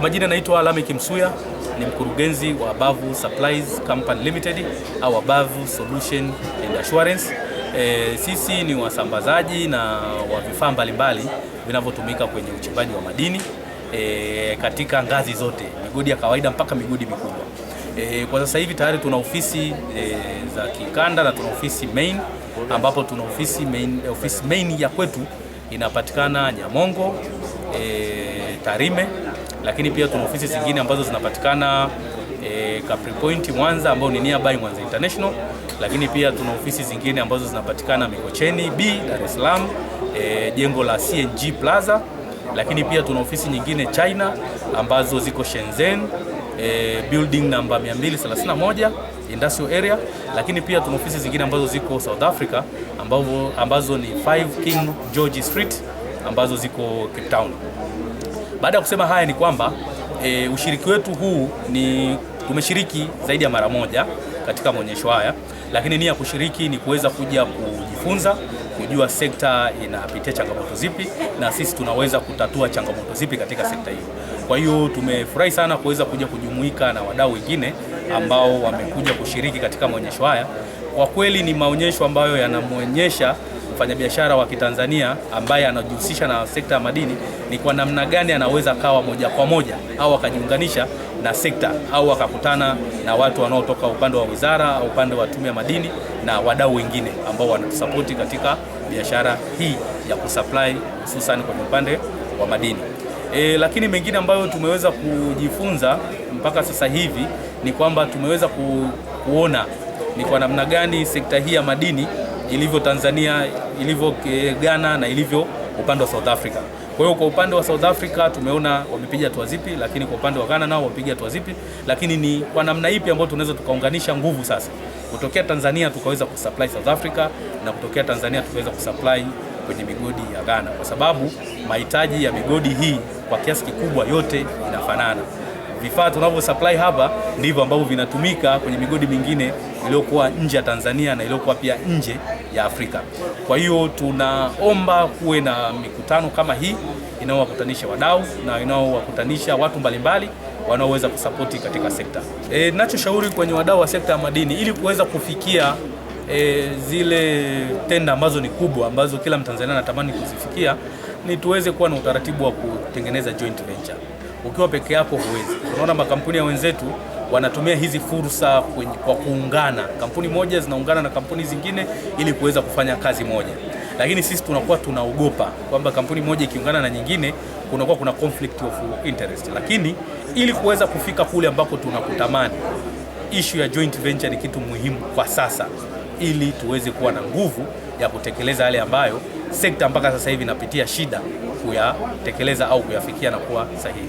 majina naitwa Lameck Msuya, ni mkurugenzi wa Abavu Supplies Company Limited au Abavu Solution and Assurance. Sisi ni wasambazaji na wa vifaa mbalimbali vinavyotumika kwenye uchimbaji wa madini katika ngazi zote, migodi ya kawaida mpaka migodi mikubwa. Kwa sasa hivi tayari tuna ofisi za kikanda na tuna ofisi main, ambapo tuna ofisi main ya kwetu inapatikana Nyamongo, Tarime, lakini pia tuna ofisi zingine ambazo zinapatikana Capri Point Mwanza, ambao ni nearby Mwanza International, lakini pia tuna ofisi zingine ambazo zinapatikana Mikocheni B, Dar es Salaam, jengo la CNG Plaza, lakini pia tuna ofisi nyingine China ambazo ziko Shenzhen, building number 231 industrial area, lakini pia tuna ofisi zingine ambazo ziko South Africa ambazo ni 5 King George Street ambazo ziko Cape Town. Baada ya kusema haya ni kwamba ushiriki wetu huu ni tumeshiriki zaidi ya mara moja katika maonyesho haya, lakini nia ya kushiriki ni kuweza kuja kujifunza, kujua sekta inapitia changamoto zipi na sisi tunaweza kutatua changamoto zipi katika sekta hiyo. Kwa hiyo tumefurahi sana kuweza kuja kujumuika na wadau wengine ambao wamekuja kushiriki katika maonyesho haya. Kwa kweli ni maonyesho ambayo yanamuonyesha mfanyabiashara wa Kitanzania ambaye anajihusisha na sekta ya madini ni kwa namna gani anaweza kawa moja kwa moja au akajiunganisha na sekta au akakutana na watu wanaotoka upande wa wizara au upande wa tume ya madini na wadau wengine ambao wanatusapoti katika biashara hii ya kusupply hususan kwenye upande wa madini. Lakini mengine ambayo tumeweza kujifunza mpaka sasa hivi ni kwamba tumeweza kuona ni kwa namna gani sekta hii ya madini ilivyo Tanzania, ilivyo Ghana na ilivyo upande wa South Africa. Kwa hiyo kwa upande wa South Africa tumeona wamepiga hatua zipi, lakini kwa upande wa Ghana nao wapiga hatua zipi, lakini ni kwa namna ipi ambayo tunaweza tukaunganisha nguvu sasa kutokea Tanzania tukaweza kusupply South Africa na kutokea Tanzania tukaweza kusupply kwenye migodi ya Ghana, kwa sababu mahitaji ya migodi hii kwa kiasi kikubwa yote inafanana. Vifaa tunavyo supply hapa ndivyo ambavyo vinatumika kwenye migodi mingine iliyokuwa nje ya Tanzania na iliyokuwa pia nje ya Afrika. Kwa hiyo tunaomba kuwe na mikutano kama hii inayowakutanisha wadau na inayowakutanisha watu mbalimbali wanaoweza kusapoti katika sekta. Ninachoshauri kwenye wadau wa sekta ya madini ili kuweza kufikia zile tenda ambazo ni kubwa ambazo kila Mtanzania anatamani kuzifikia ni tuweze kuwa na utaratibu wa kutengeneza joint venture. Ukiwa peke yako huwezi. Tunaona makampuni ya wenzetu wanatumia hizi fursa kwa kuungana. Kampuni moja zinaungana na kampuni zingine ili kuweza kufanya kazi moja. Lakini sisi tunakuwa tunaogopa kwamba kampuni moja ikiungana na nyingine kunakuwa kuna conflict of interest. Lakini ili kuweza kufika kule ambako tunakutamani, issue ya joint venture ni kitu muhimu kwa sasa ili tuweze kuwa na nguvu ya kutekeleza yale ambayo sekta mpaka sasa hivi inapitia shida kuyatekeleza au kuyafikia na kuwa sahihi.